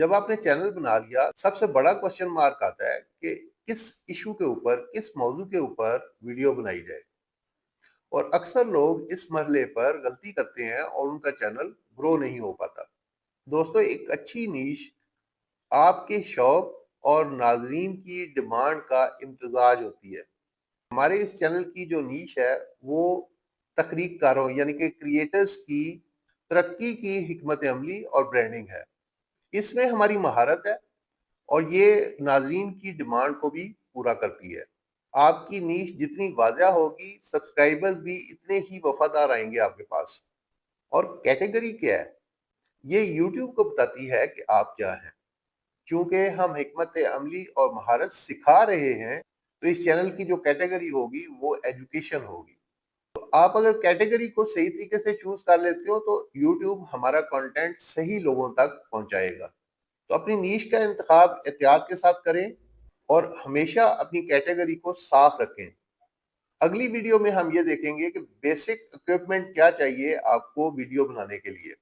जब आपने चैनल बना लिया, सबसे बड़ा क्वेश्चन मार्क आता है कि किस इशू के ऊपर, किस मौजू के ऊपर वीडियो बनाई जाए। और अक्सर लोग इस मरहले पर गलती करते हैं और उनका चैनल ग्रो नहीं हो पाता। दोस्तों, एक अच्छी नीश आपके शौक और नाज़रीन की डिमांड का इम्तिजाज होती है। हमारे इस चैनल की जो नीश है, वो तहरीककारों यानी कि क्रिएटर्स की तरक्की की हिकमत अमली और ब्रांडिंग है। इसमें हमारी महारत है और ये नाज़रीन की डिमांड को भी पूरा करती है। आपकी नीश जितनी वाज़ेह होगी, सब्सक्राइबर्स भी इतने ही वफ़ादार आएँगे आपके पास। और कैटेगरी क्या है? ये यूट्यूब को बताती है कि आप क्या हैं। चूँकि हम हिकमत अमली और महारत सिखा रहे हैं, तो इस चैनल की जो कैटेगरी होगी वो एजुकेशन होगी। तो आप अगर कैटेगरी को सही तरीके से चूज़ कर लेते हो, तो यूट्यूब हमारा कंटेंट सही लोगों तक पहुँचाएगा। तो अपनी नीश का इंतखाब एहतियात के साथ करें और हमेशा अपनी कैटेगरी को साफ रखें। अगली वीडियो में हम ये देखेंगे कि बेसिक इक्विपमेंट क्या चाहिए आपको वीडियो बनाने के लिए।